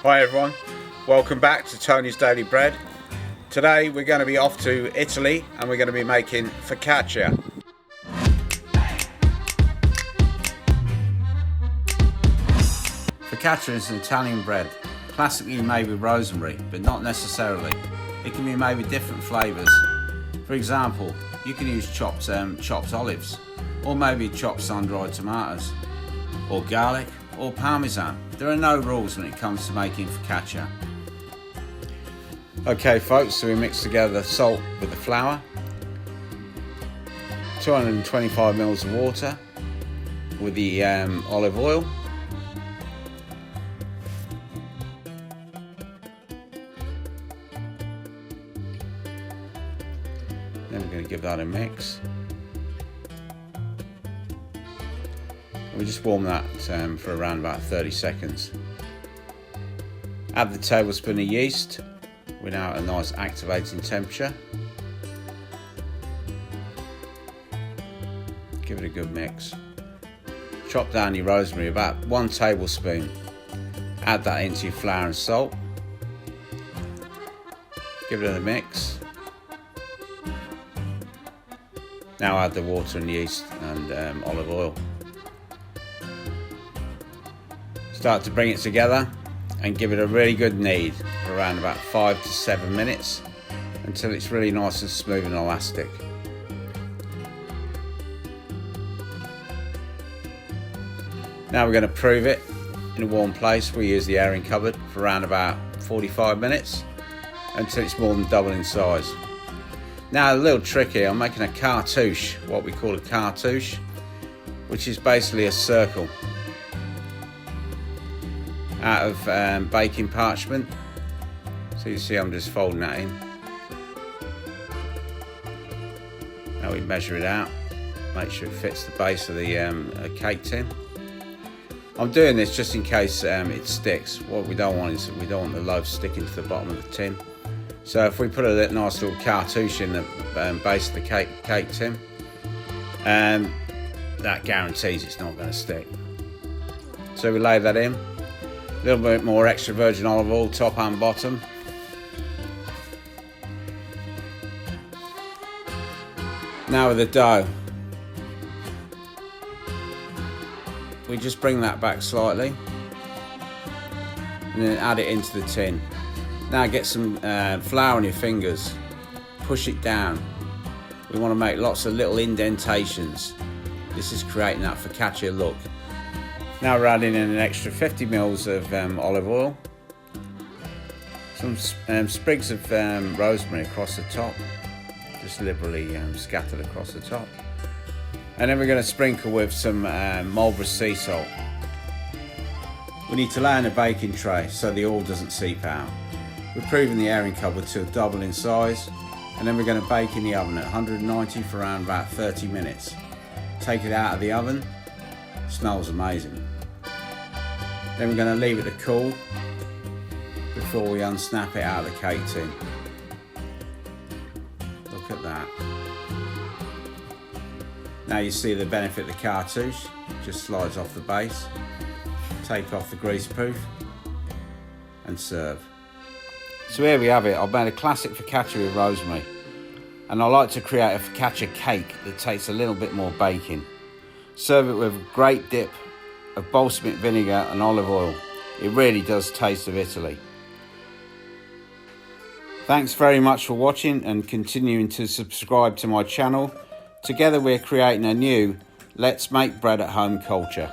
Hi everyone, welcome back to Tony's Daily Bread. Today we're going to be off to Italy and we're going to be making focaccia. Focaccia is an Italian bread, classically made with rosemary, but not necessarily. It can be made with different flavours. For example, you can use chopped olives, or maybe chopped sun-dried tomatoes, or garlic, or parmesan. There are no rules when it comes to making focaccia. Okay folks, so we mix together the salt with the flour, 225 ml of water with the olive oil, then we're going to give that a mix. We just warm that for around about 30 seconds. Add the tablespoon of yeast. We're now at a nice activating temperature. Give it a good mix. Chop down your rosemary, about 1 tablespoon. Add that into your flour and salt. Give it a mix. Now add the water and yeast and olive oil. Start to bring it together and give it a really good knead for around about 5 to 7 minutes until it's really nice and smooth and elastic. Now we're going to prove it in a warm place. We use the airing cupboard for around about 45 minutes until it's more than double in size. Now a little trick here, I'm making a cartouche, what we call a cartouche, which is basically a circle out of baking parchment. So you see I'm just folding that in. Now we measure it out, make sure it fits the base of the cake tin. I'm doing this just in case it sticks. What we don't want is we don't want the loaf sticking to the bottom of the tin. So if we put a nice little cartouche in the base of the cake tin, that guarantees it's not going to stick. So we lay that in. A little bit more extra virgin olive oil, top and bottom. Now with the dough, we just bring that back slightly and then add it into the tin. Now get some flour on your fingers, push it down. We want to make lots of little indentations. This is creating that focaccia look. Now we're adding in an extra 50 ml of olive oil, some sprigs of rosemary across the top, just liberally scattered across the top, and then we're going to sprinkle with some Marlborough sea salt. We need to lay in a baking tray so the oil doesn't seep out. We're proving the airing cupboard to double in size, and then we're going to bake in the oven at 190 for around about 30 minutes. Take it out of the oven. Smells amazing. Then we're going to leave it to cool before we unsnap it out of the cake tin. Look at that. Now you see the benefit of the cartouche. It just slides off the base. Take off the greaseproof and serve. So here we have it. I've made a classic focaccia with rosemary, and I like to create a focaccia cake that takes a little bit more baking. Serve it with a great dip of balsamic vinegar and olive oil. It really does taste of Italy. Thanks very much for watching and continuing to subscribe to my channel. Together we're creating a new Let's Make Bread at Home culture.